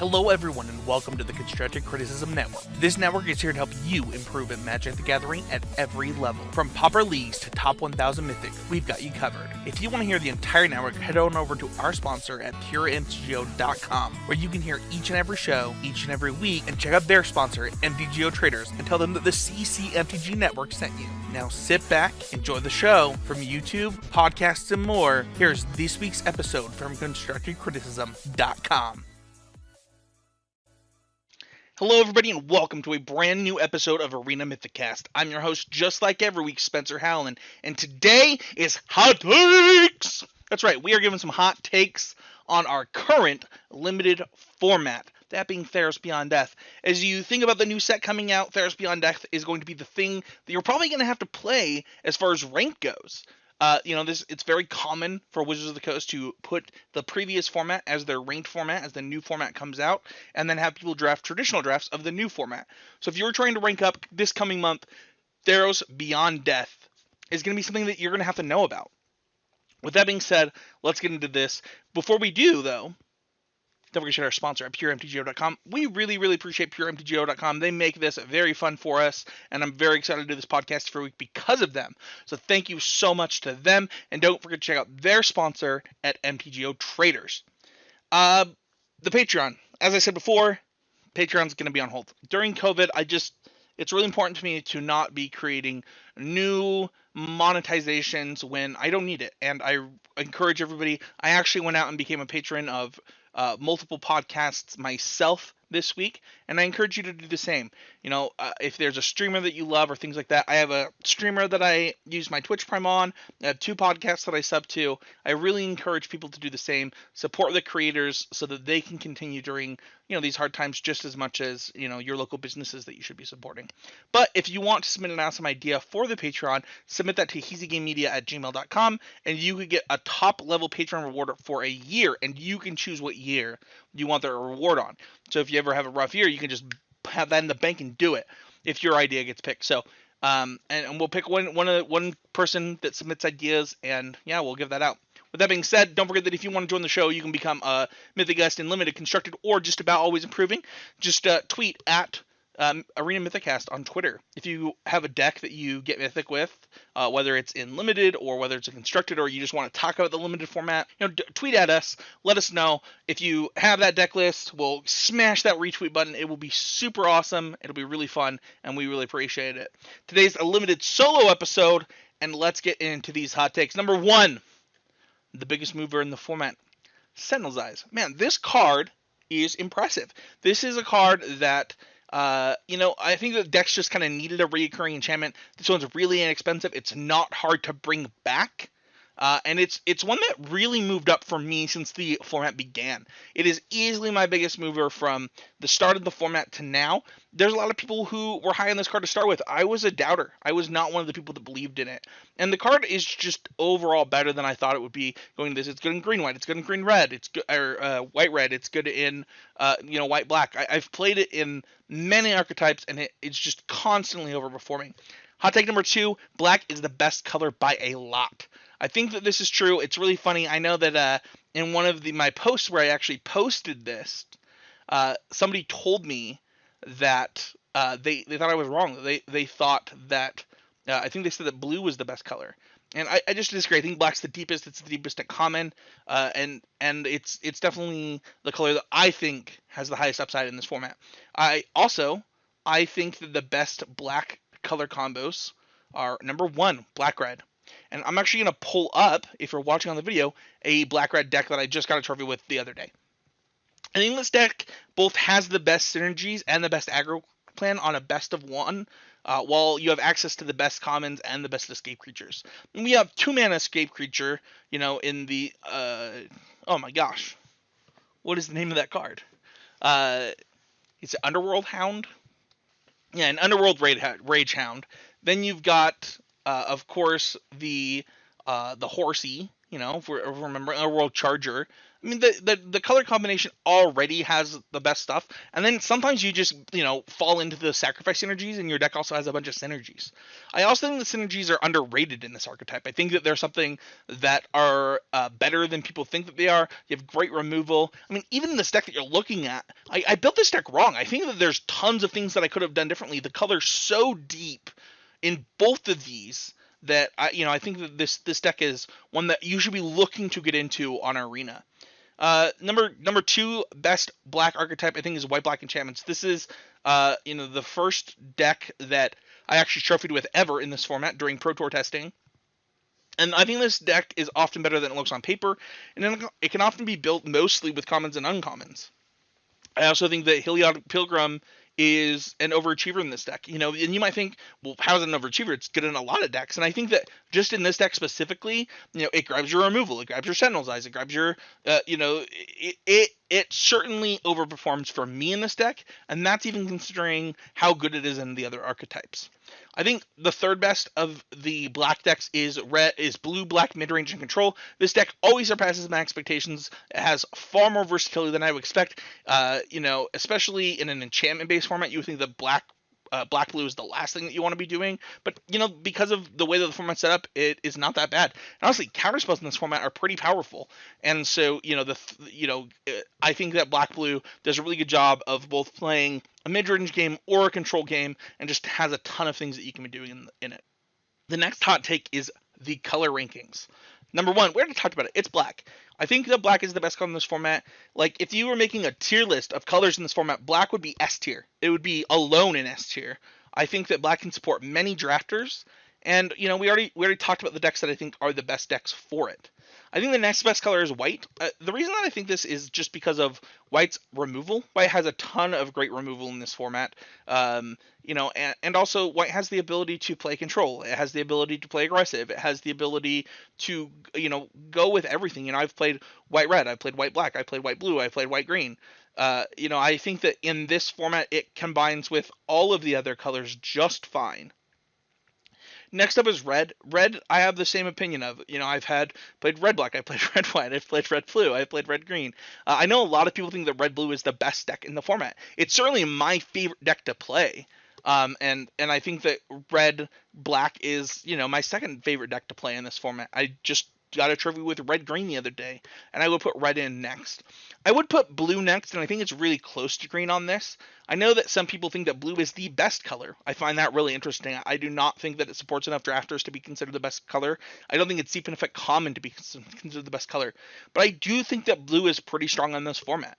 Hello everyone and welcome to the Constructive Criticism Network. This network is here to help you improve at Magic the Gathering at every level. From Pauper Leagues to Top 1000 Mythic, we've got you covered. If you want to hear the entire network, head on over to our sponsor at puremtgo.com, where you can hear each and every show, each and every week, and check out their sponsor, MTGO Traders, and tell them that the CCMTG Network sent you. Now sit back, enjoy the show. From YouTube, podcasts, and more, here's this week's episode from ConstructiveCriticism.com. Hello everybody and welcome to a brand new episode of Arena Mythicast. I'm your host, just like every week, Spencer Howland, and today is Hot Takes! That's right, we are giving some hot takes on our current limited format, that being Theros Beyond Death. As you think about the new set coming out, Theros Beyond Death is going to be the thing that you're probably going to have to play as far as rank goes. It's very common for Wizards of the Coast to put the previous format as their ranked format as the new format comes out, and then have people draft traditional drafts of the new format. So if you're trying to rank up this coming month, Theros Beyond Death is going to be something that you're going to have to know about. With that being said, let's get into this. Before we do, though, don't forget to check out our sponsor at puremtgo.com. We really, really appreciate puremtgo.com. They make this very fun for us, and I'm very excited to do this podcast every week because of them. So thank you so much to them, and don't forget to check out their sponsor at MTGO Traders. The Patreon. As I said before, Patreon's going to be on hold. During COVID, it's really important to me to not be creating new monetizations when I don't need it, and I encourage everybody. I actually went out and became a patron of multiple podcasts myself this week, and I encourage you to do the same. If there's a streamer that you love or things like that, I have a streamer that I use my Twitch Prime on. I have 2 podcasts that I sub to. I really encourage people to do the same. Support the creators so that they can continue during these hard times just as much as your local businesses that you should be supporting. But if you want to submit an awesome idea for the Patreon, submit that to heasygamemedia@gmail.com, and you could get a top level Patreon reward for a year, and you can choose what year you want the reward on. So if you ever have a rough year, you can just have that in the bank and do it if your idea gets picked. So and we'll pick one person that submits ideas, and we'll give that out. With that being said, don't forget that if you want to join the show, you can become a Mythic guest in Limited, Constructed, or just about always improving. Just tweet at Arena Mythicast on Twitter. If you have a deck that you get Mythic with, whether it's in Limited or whether it's a Constructed, or you just want to talk about the Limited format, tweet at us. Let us know. If you have that deck list, we'll smash that retweet button. It will be super awesome. It'll be really fun, and we really appreciate it. Today's a limited solo episode, and let's get into these hot takes. Number 1, the biggest mover in the format, Sentinel's Eyes. Man, this card is impressive. This is a card that I think the decks just kind of needed a recurring enchantment. This one's really inexpensive. It's not hard to bring back. And it's one that really moved up for me since the format began. It is easily my biggest mover from the start of the format to now. There's a lot of people who were high on this card to start with. I was a doubter. I was not one of the people that believed in it. And the card is just overall better than I thought it would be going to this. It's good in green-white. It's good in green-red. It's good, white-red. It's good in white-black. I've played it in many archetypes, and it's just constantly overperforming. Hot take number 2, black is the best color by a lot. I think that this is true. It's really funny. I know that in one of my posts where I actually posted this, somebody told me that they thought I was wrong. They thought that I think they said that blue was the best color, and I just disagree. I think black's the deepest. It's the deepest at common, and it's definitely the color that I think has the highest upside in this format. I think that the best black color combos are number 1, black-red. And I'm actually going to pull up, if you're watching on the video, a black-red deck that I just got a trophy with the other day. I think this deck both has the best synergies and the best aggro plan on a best of 1, while you have access to the best commons and the best escape creatures. And we have 2-mana escape creature, in the, oh my gosh, what is the name of that card? It's an Underworld Hound? Yeah, an Underworld Rage Hound. Then you've got, of course, the Horsey, if we remember, Underworld Charger. I mean, the color combination already has the best stuff, and then sometimes you just fall into the sacrifice synergies, and your deck also has a bunch of synergies. I also think the synergies are underrated in this archetype. I think that they're something that are better than people think that they are. You have great removal. I mean, even this deck that you're looking at, I built this deck wrong. I think that there's tons of things that I could have done differently. The color's so deep in both of these that I think that this deck is one that you should be looking to get into on Arena. Number two best black archetype I think is white black enchantments. This is the first deck that I actually trophied with ever in this format during Pro Tour testing. And I think this deck is often better than it looks on paper, and it can often be built mostly with commons and uncommons. I also think that Heliod Pilgrim is an overachiever in this deck. And you might think, well, how is it an overachiever? It's good in a lot of decks. And I think that just in this deck specifically, it grabs your removal, it grabs your Sentinel's Eyes, it grabs your, it certainly overperforms for me in this deck, and that's even considering how good it is in the other archetypes. I think the third best of the black decks is blue, black, mid-range, and control. This deck always surpasses my expectations. It has far more versatility than I would expect. Especially in an enchantment-based format, you would think that black blue is the last thing that you want to be doing, but because of the way that the format's set up, it is not that bad. And honestly, counterspells in this format are pretty powerful, and so I think that black blue does a really good job of both playing a mid-range game or a control game, and just has a ton of things that you can be doing in it. The next hot take is the color rankings. Number one, we already talked about it. It's black. I think that black is the best color in this format. Like, if you were making a tier list of colors in this format, black would be S tier. It would be alone in S tier. I think that black can support many drafters, and we already talked about the decks that I think are the best decks for it. I think the next best color is white. The reason that I think this is just because of white's removal. White has a ton of great removal in this format. And also white has the ability to play control. It has the ability to play aggressive. It has the ability to, go with everything. I've played white red. I've played white black. I played white blue. I played white green. I think that in this format, it combines with all of the other colors just fine. Next up is red. Red, I have the same opinion of. I've played red black, I played red white, I've played red blue, I've played red green. I know a lot of people think that red blue is the best deck in the format. It's certainly my favorite deck to play. And I think that red black is, my second favorite deck to play in this format. I just got a trophy with red green the other day, and I would put red in next. I would put blue next, and I think it's really close to green on this. I know that some people think that blue is the best color. I find that really interesting. I do not think that it supports enough drafters to be considered the best color. I don't think it's deep enough common to be considered the best color. But I do think that blue is pretty strong on this format.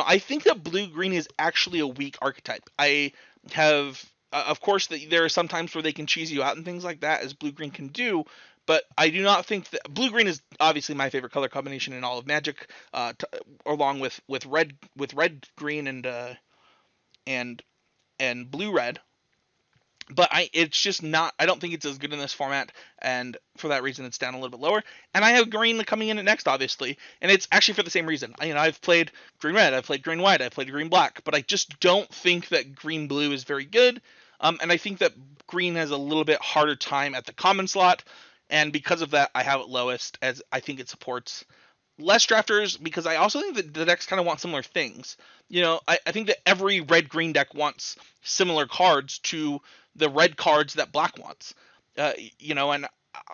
I think that blue-green is actually a weak archetype. I have... of course, there are some times where they can cheese you out and things like that, as blue-green can do, but I do not think that blue-green is obviously my favorite color combination in all of Magic, along with red-green and blue-red. But it's just not. I don't think it's as good in this format, and for that reason, it's down a little bit lower. And I have green coming in at next, obviously, and it's actually for the same reason. I've played green-red, I've played green-white, I've played green-black, but I just don't think that green-blue is very good. And I think that green has a little bit harder time at the common slot, and because of that, I have it lowest, as I think it supports less drafters, because I also think that the decks kind of want similar things. I think that every red-green deck wants similar cards to the red cards that black wants. And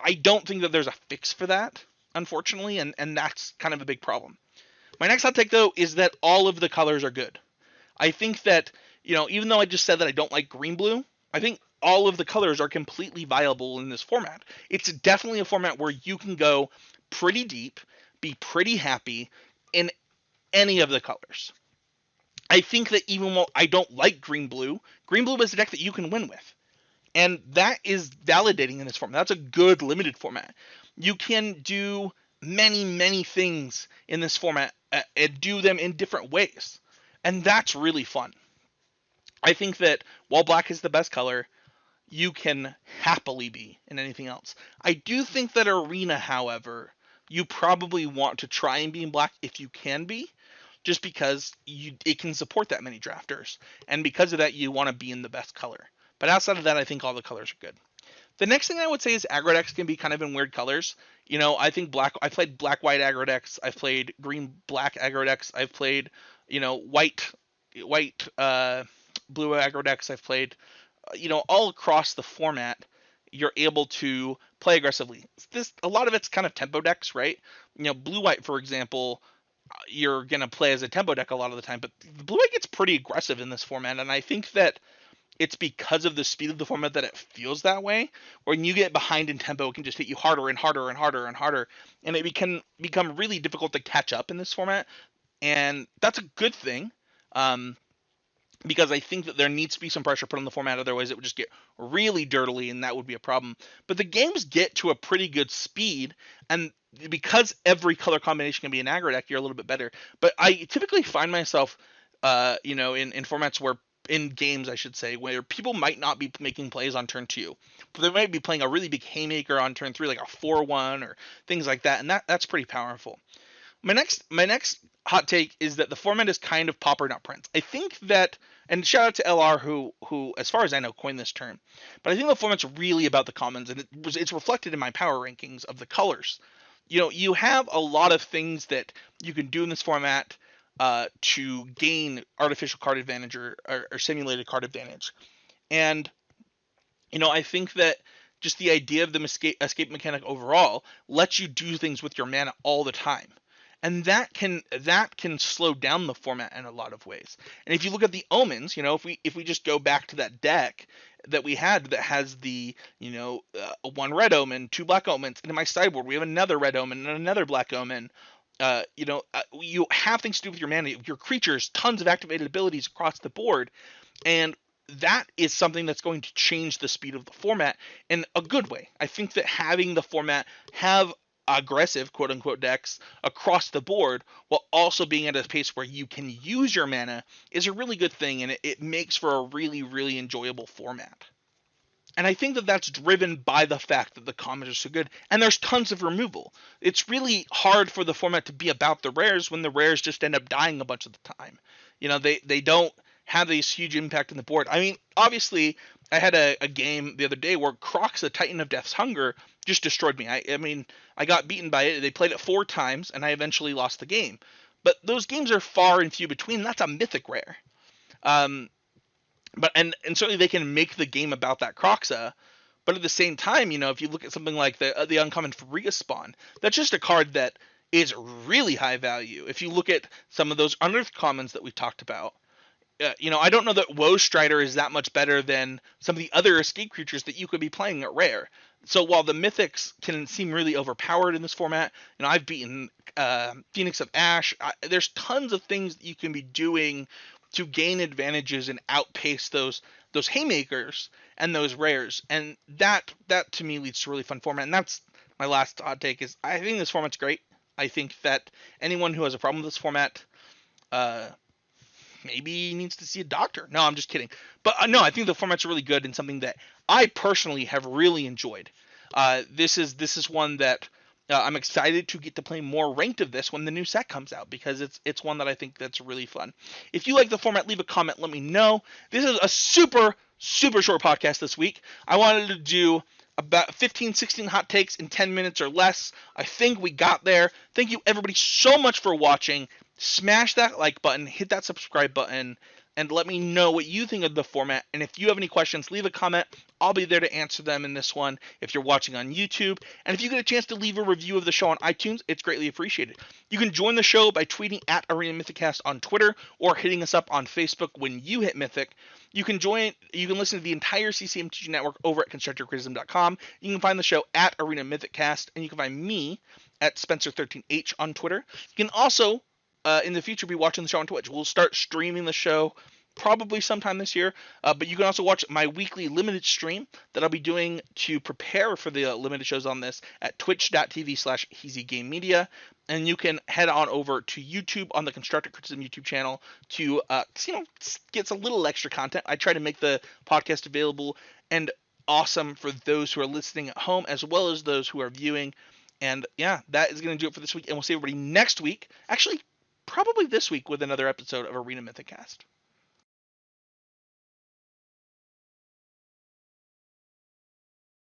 I don't think that there's a fix for that, unfortunately, and that's kind of a big problem. My next hot take, though, is that all of the colors are good. I think that, even though I just said that I don't like green-blue, I think all of the colors are completely viable in this format. It's definitely a format where you can go pretty deep, be pretty happy in any of the colors. I think that even while I don't like green-blue is a deck that you can win with. And that is validating in this format. That's a good limited format. You can do many, many things in this format and do them in different ways. And that's really fun. I think that while black is the best color, you can happily be in anything else. I do think that Arena, however, you probably want to try and be in black if you can be, just because it can support that many drafters. And because of that, you want to be in the best color. But outside of that, I think all the colors are good. The next thing I would say is aggro decks can be kind of in weird colors. I think I've played black-white aggro decks. I've played green-black aggro decks. I've played, white, blue aggro decks. I've played, all across the format. You're able to play aggressively. A lot of it's kind of tempo decks, right? Blue-white, for example, you're gonna play as a tempo deck a lot of the time, but the blue-white gets pretty aggressive in this format, and I think that it's because of the speed of the format that it feels that way. When you get behind in tempo, it can just hit you harder and harder and harder and harder, and it can become really difficult to catch up in this format. And that's a good thing, because I think that there needs to be some pressure put on the format. Otherwise, it would just get really dirtily, and that would be a problem. But the games get to a pretty good speed, and because every color combination can be an aggro deck, you're a little bit better. But I typically find myself, in formats where in games, I should say, where people might not be making plays on turn 2, but they might be playing a really big haymaker on turn 3, like a 4-1 or things like that, and that's pretty powerful. My next hot take is that the format is kind of pauper, not prince. I think that, and shout out to LR who as far as I know coined this term, but I think the format's really about the commons, and it's reflected in my power rankings of the colors. You have a lot of things that you can do in this format to gain artificial card advantage or simulated card advantage. And, I think that just the idea of the escape mechanic overall lets you do things with your mana all the time. And that can slow down the format in a lot of ways. And if you look at the omens, if we just go back to that deck that we had that has the, one red omen, 2 black omens, and in my sideboard we have another red omen and another black omen. You have things to do with your mana, your creatures, tons of activated abilities across the board, and that is something that's going to change the speed of the format in a good way. I think that having the format have aggressive quote unquote decks across the board while also being at a pace where you can use your mana is a really good thing, and it makes for a really, really enjoyable format. And I think that that's driven by the fact that the commons are so good, and there's tons of removal. It's really hard for the format to be about the rares when the rares just end up dying a bunch of the time. They don't have this huge impact on the board. I mean, obviously, I had a game the other day where Crocs, the Titan of Death's Hunger, just destroyed me. I got beaten by it. They played it 4 times, and I eventually lost the game. But those games are far and few between. That's a mythic rare. But certainly they can make the game about that Croxa, but at the same time, if you look at something like the uncommon Faria Spawn, that's just a card that is really high value. If you look at some of those unearthed commons that we talked about, I don't know that Woe Strider is that much better than some of the other escape creatures that you could be playing at rare. So while the mythics can seem really overpowered in this format, I've beaten Phoenix of Ash. There's tons of things that you can be doing to gain advantages and outpace those haymakers and those rares, and that to me leads to a really fun format. And that's my last hot take: is I think this format's great. I think that anyone who has a problem with this format maybe needs to see a doctor. No, I'm just kidding. But no, I think the format's really good and something that I personally have really enjoyed. This is one that I'm excited to get to play more ranked of this when the new set comes out, because it's one that I think that's really fun. If you like the format, leave a comment, let me know. This is a super, super short podcast this week. I wanted to do about 15, 16 hot takes in 10 minutes or less. I think we got there. Thank you everybody so much for watching. Smash that like button, hit that subscribe button, and let me know what you think of the format. And if you have any questions, leave a comment. I'll be there to answer them in this one if you're watching on YouTube. And if you get a chance to leave a review of the show on iTunes, it's greatly appreciated. You can join the show by tweeting at Arena Mythicast on Twitter or hitting us up on Facebook when you hit Mythic. You can listen to the entire CCMTG network over at constructorcriticism.com. You can find the show at Arena Mythicast, and you can find me at Spencer13H on Twitter. You can also in the future be watching the show on Twitch. We'll start streaming the show probably sometime this year, but you can also watch my weekly limited stream that I'll be doing to prepare for the limited shows on this at twitch.tv/HeezyGameMedia, and you can head on over to YouTube on the Constructor Criticism YouTube channel to get a little extra content. I try to make the podcast available and awesome for those who are listening at home as well as those who are viewing. And yeah, that is going to do it for this week, and we'll see everybody next week. Actually, probably this week with another episode of Arena Mythicast.